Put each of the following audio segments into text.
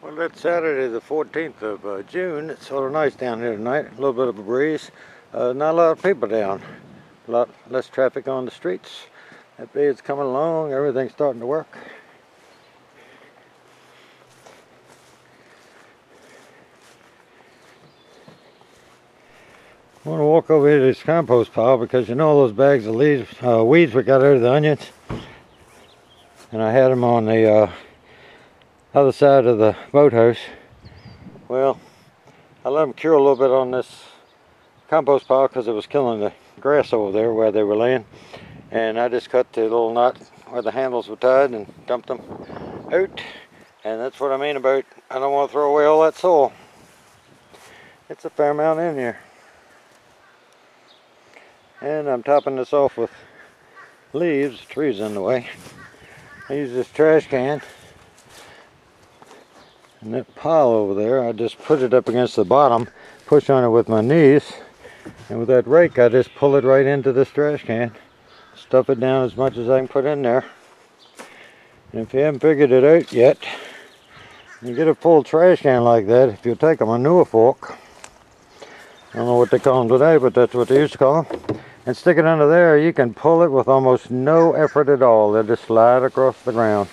Well, it's Saturday the 14th of June. It's sort of nice down here tonight. A little bit of a breeze. Not a lot of people down. A lot less traffic on the streets. That bed's coming along. Everything's starting to work. I want to walk over here to this compost pile because you know those bags of weeds we got out of the onions. And I had them on the other side of the boathouse. Well, I let them cure a little bit on this compost pile because it was killing the grass over there where they were laying. And I just cut the little knot where the handles were tied and dumped them out. And that's what I mean about I don't want to throw away all that soil. It's a fair amount in here. And I'm topping this off with leaves. The tree's in the way. I use this trash can. And that pile over there, I just put it up against the bottom, push on it with my knees, and with that rake I just pull it right into this trash can. Stuff it down as much as I can put in there. And if you haven't figured it out yet, you get a full trash can like that, if you take a manure fork, I don't know what they call them today, but that's what they used to call them, and stick it under there, you can pull it with almost no effort at all. They'll just slide across the ground.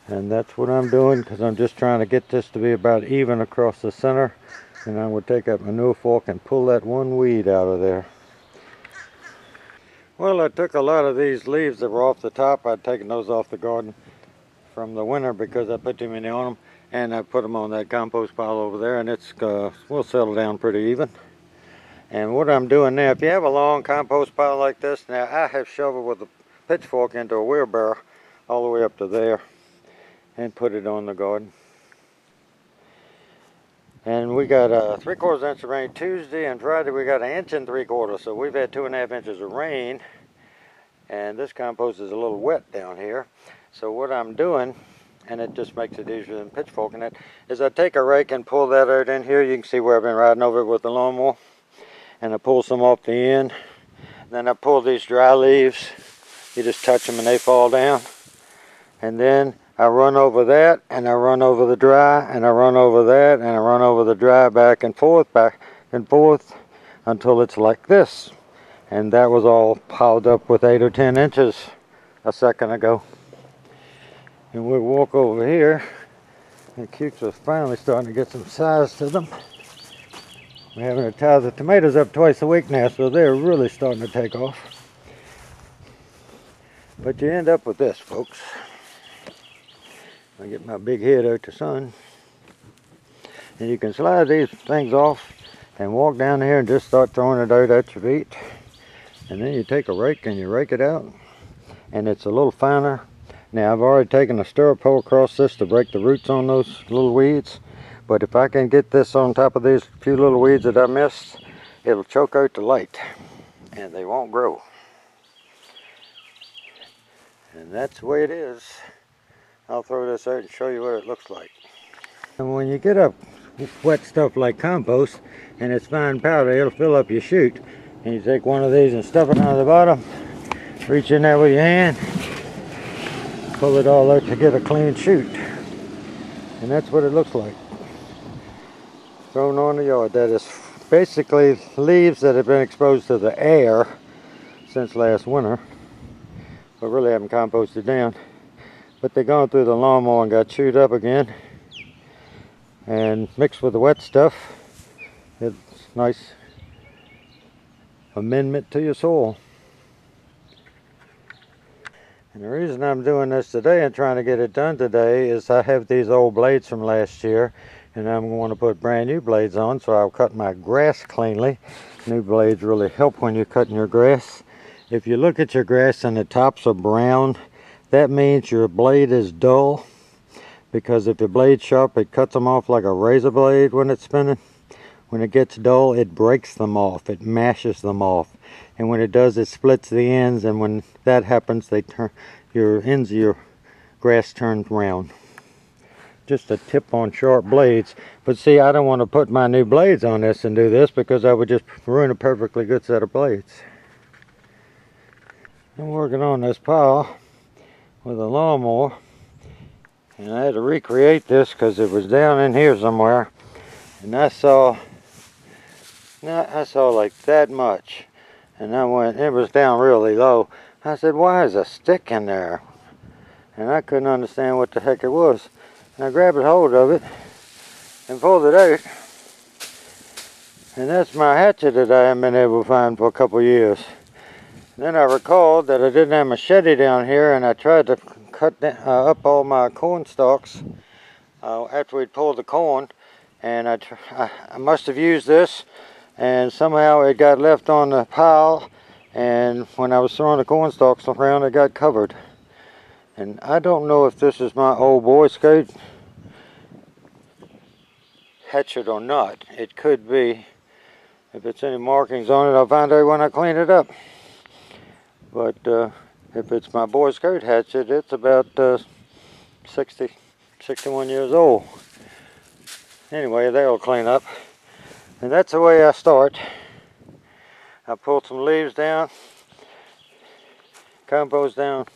And that's what I'm doing because I'm just trying to get this to be about even across the center. And I would take that manure fork and pull that one weed out of there. Well, I took a lot of these leaves that were off the top. I'd taken those off the garden from the winter because I put too many on them. And I put them on that compost pile over there, and it's will settle down pretty even. And what I'm doing now, if you have a long compost pile like this, now I have shoveled with a pitchfork into a wheelbarrow all the way up to there and put it on the garden. And we got a 3/4 inch of rain Tuesday, and Friday we got 1 3/4 inches. So we've had 2.5 inches of rain, and this compost is a little wet down here. So what I'm doing, and it just makes it easier than pitchforking it, is I take a rake and pull that out in here. You can see where I've been riding over it with the lawnmower. And I pull some off the end. Then I pull these dry leaves. You just touch them and they fall down. And then I run over that, and I run over the dry, and I run over that, and I run over the dry, back and forth until it's like this. And that was all piled up with 8 or 10 inches a second ago. And we'll walk over here. The cukes are finally starting to get some size to them. We're having to tie the tomatoes up twice a week now, so they're really starting to take off. But you end up with this, folks. I get my big head out to sun. And you can slide these things off and walk down here and just start throwing it out at your feet. And then you take a rake and you rake it out. And it's a little finer. Now I've already taken a stirrup hoe across this to break the roots on those little weeds. But if I can get this on top of these few little weeds that I missed, it'll choke out the light and they won't grow. And that's the way it is. I'll throw this out and show you what it looks like. And when you get up wet stuff like compost and it's fine powder, it'll fill up your chute. And you take one of these and stuff it on the bottom, reach in there with your hand, pull it all out to get a clean chute. And that's what it looks like. Thrown on the yard. That is basically leaves that have been exposed to the air since last winter, but really haven't composted down. But they're going through the lawnmower and got chewed up again and mixed with the wet stuff. It's a nice amendment to your soil. And the reason I'm doing this today and trying to get it done today is I have these old blades from last year, and I'm going to put brand new blades on, so I'll cut my grass cleanly. New blades really help when you're cutting your grass. If you look at your grass and the tops are brown, that means your blade is dull, because if your blade's sharp, it cuts them off like a razor blade when it's spinning. When it gets dull, it breaks them off, it mashes them off. And when it does, it splits the ends, and when that happens, they turn your ends of your grass turns round. Just a tip on sharp blades. But see, I don't want to put my new blades on this and do this because I would just ruin a perfectly good set of blades. I'm working on this pile with a lawnmower, And I had to recreate this because it was down in here somewhere. And I saw like that much. And I went, it was down really low. I said, why is a stick in there? And I couldn't understand what the heck it was. And I grabbed hold of it and pulled it out. And that's my hatchet that I haven't been able to find for a couple years. Then I recalled that I didn't have a machete down here, and I tried to cut up all my corn stalks after we'd pulled the corn. And I must have used this, and somehow it got left on the pile, and when I was throwing the corn stalks around, it got covered. And I don't know if this is my old Boy Scout hatchet or not. It could be. If it's any markings on it, I'll find out when I clean it up. But if it's my Boy Scout hatchet, it's about 61 years old. Anyway, they'll clean up. And that's the way I start. I pull some leaves down, compost down,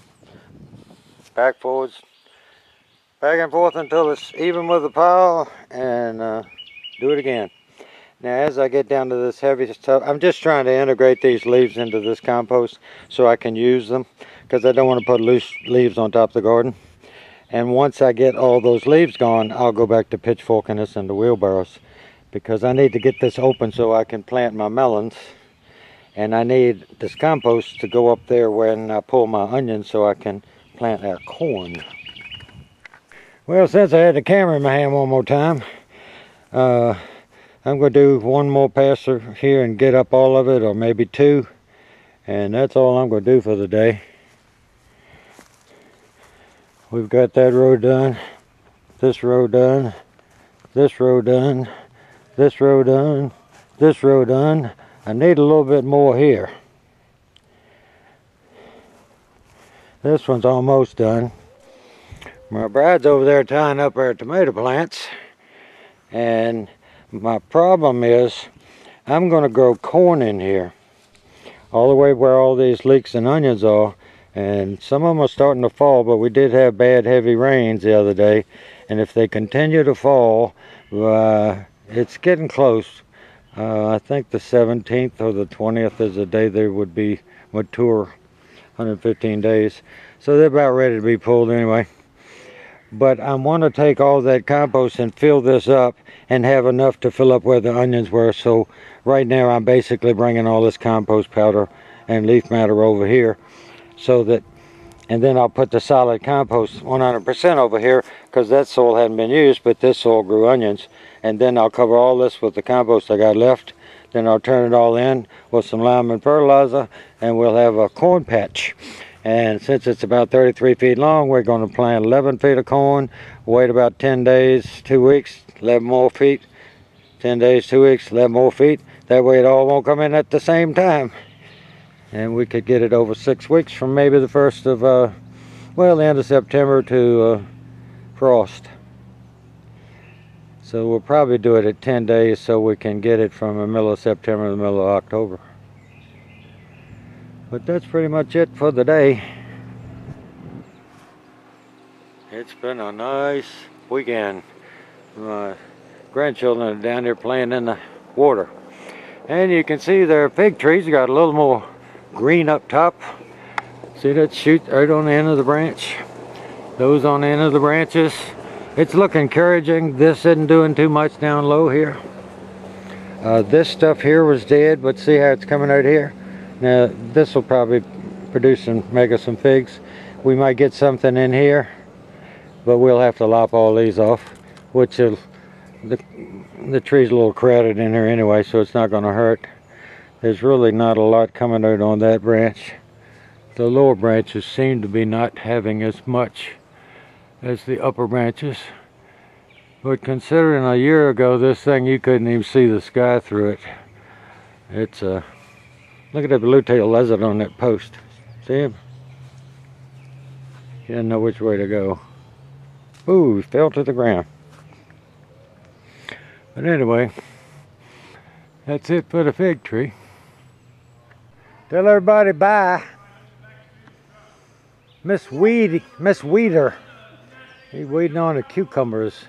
back forwards, back and forth until it's even with the pile, and do it again. Now as I get down to this heavy stuff, I'm just trying to integrate these leaves into this compost so I can use them, because I don't want to put loose leaves on top of the garden. And once I get all those leaves gone, I'll go back to pitchforking this into wheelbarrows, because I need to get this open so I can plant my melons. And I need this compost to go up there when I pull my onions so I can plant our corn. Well, since I had the camera in my hand one more time, I'm going to do one more passer here and get up all of it, or maybe two. And that's all I'm going to do for the day. We've got that row done, this row done, this row done, this row done, this row done. I need a little bit more here. This one's almost done. My bride's over there tying up our tomato plants. And my problem is, I'm going to grow corn in here, all the way where all these leeks and onions are, and some of them are starting to fall, but we did have bad heavy rains the other day, and if they continue to fall, it's getting close. I think the 17th or the 20th is the day they would be mature, 115 days, so they're about ready to be pulled anyway. But I want to take all that compost and fill this up and have enough to fill up where the onions were. So right now I'm basically bringing all this compost powder and leaf matter over here, so that, and then I'll put the solid compost 100% over here, because that soil hadn't been used, but this soil grew onions. And then I'll cover all this with the compost I got left. Then I'll turn it all in with some lime and fertilizer, and we'll have a corn patch. And since it's about 33 feet long, we're going to plant 11 feet of corn, wait about 10 days, 2 weeks, 11 more feet, 10 days, 2 weeks, 11 more feet. That way it all won't come in at the same time. And we could get it over 6 weeks from maybe the first of, well, the end of September to frost. So we'll probably do it at 10 days so we can get it from the middle of September to the middle of October. But that's pretty much it for the day. It's been a nice weekend. My grandchildren are down there playing in the water. And you can see their fig trees got a little more green up top. See that shoot right on the end of the branch? Those on the end of the branches. It's looking encouraging. This isn't doing too much down low here. This stuff here was dead, but see how it's coming out here? Now this will probably produce and make us some figs. We might get something in here, but we'll have to lop all these off, which is, the tree's a little crowded in here anyway, so it's not going to hurt. There's really not a lot coming out on that branch. The lower branches seem to be not having as much as the upper branches. But considering a year ago, this thing, you couldn't even see the sky through it. It's look at that blue-tailed lizard on that post. See him? He doesn't know which way to go. Ooh, he fell to the ground. But anyway, that's it for the fig tree. Tell everybody bye. Miss Weeder. He's weeding on the cucumbers.